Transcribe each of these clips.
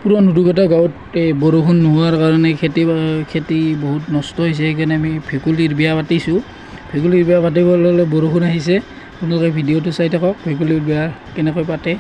পুৰো নুটুকটা গাঁৱত বৰষুণ নোহোৱাৰ কাৰণে খেতি বহুত নষ্ট হৈছে সেইকাৰণে আমি ভেকুলীৰ বিয়া পাতিছোঁ ভেকুলীৰ বিয়া পাতিবলৈ হ'লে বৰষুণ আহিছে আপোনালোকে ভিডিঅ'টো চাই থাকক ভেকুলীৰ বিয়া কেনেকৈ পাতে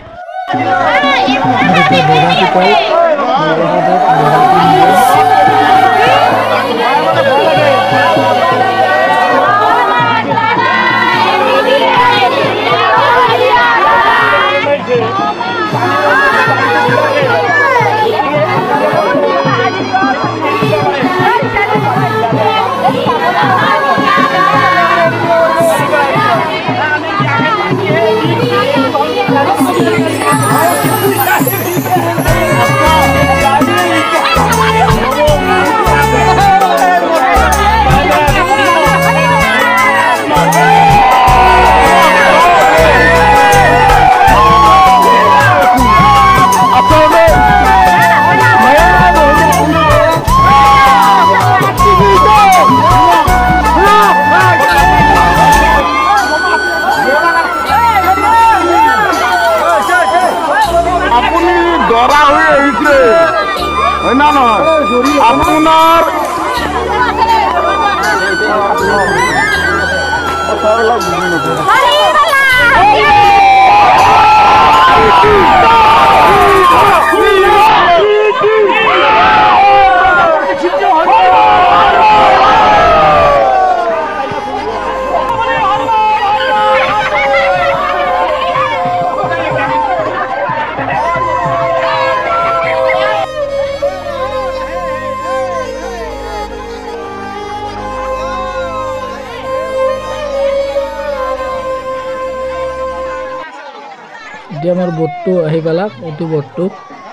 এতিয়া আমাৰ বটটো আহি পালাক এইটো বটটো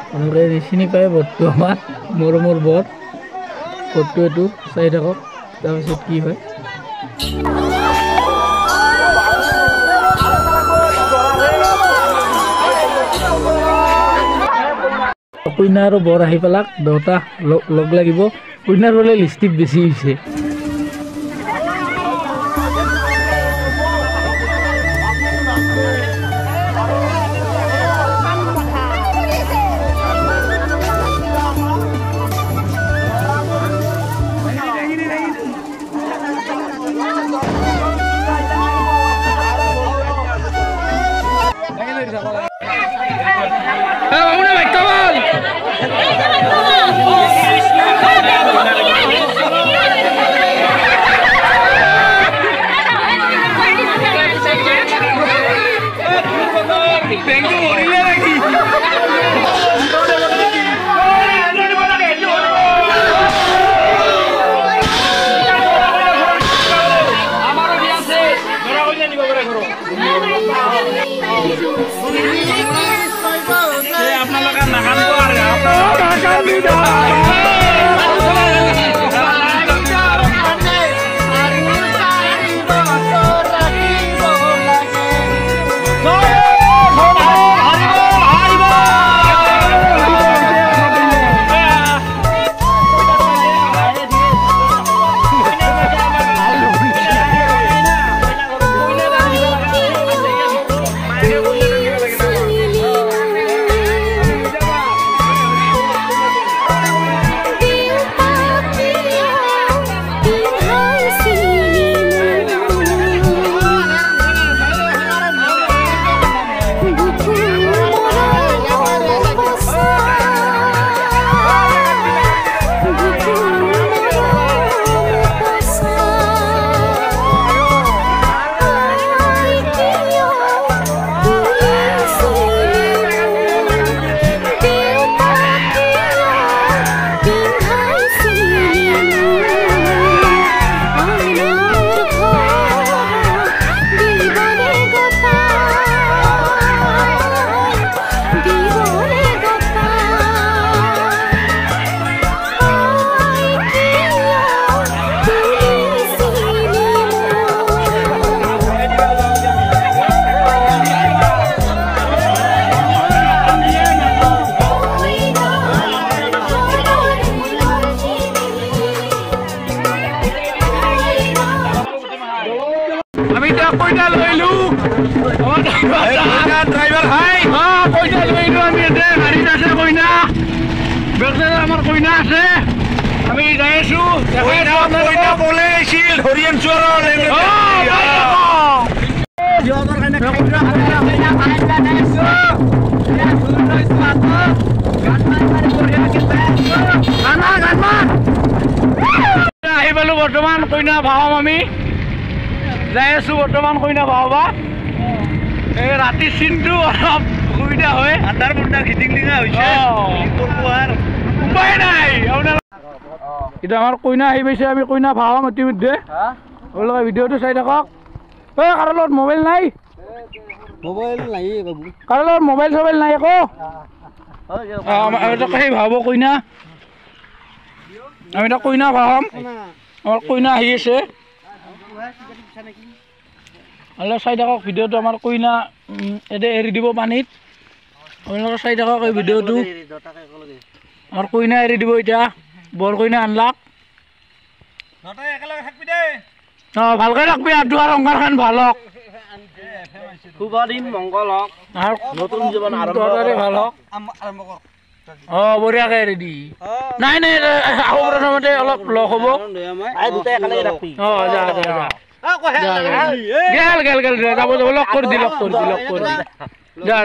আপোনালোকে চিনি পায় বটটো আমাৰ মৰমৰ বট বটটো এইটো চাই থাকক তাৰপিছত কি হয় কইনা আৰু বৰ আহি পালাক দুটা লগ লাগিব কইনাৰ বোলে লিপষ্টিক বেছি হৈছে বেকসাইডে আমাৰ কইনা আছে আমি যাই আছো কইনা বলে আছিল হৰিয়ান চোৰৰ আহি পালো বৰ্তমান কইনা ভাওম আমি যাই আছো বৰ্তমান কইনা ভাওবা এই ৰাতি চিনটো অলপ অসুবিধা হয় আন্ধাৰ মুন্ধাৰ ঘিটিংলিঙা হৈছে উপায় নাই এতিয়া আমাৰ কইনা আহি পাইছে আমি কইনা ভাওম ইতিমধ্যে আপোনালোকে ভিডিঅ'টো চাই থাকক এই কাৰো লগত মোবাইল নাই কাৰো লগত মোবাইল চবাইল নাই আকৌ সেই ভাব কইনা আমি এটা কইনা ভাওম আমাৰ কইনা আহি আছে অলপ চাই থাকক ভিডিঅ'টো আমাৰ কইনা এতিয়া এৰি দিব পানীত আপোনালোকে চাই থাকক এই ভিডিঅ'টো আমাৰ কইনা এৰি দিব এতিয়া বৰ কইনা আনলাক অঁ ভালকৈ ৰাখবি আৰু তোমাৰ সংসাৰখন ভাল হওক শুভ দিন মংগল হওক নতুন জীৱন ভাল হওক অঁ বঢ়িয়াকৈ এৰি দি নাই নাই আহো প্ৰথমতে অলপ লগ হ'ব অঁ যা গেল যাব লগ কৰি দি যা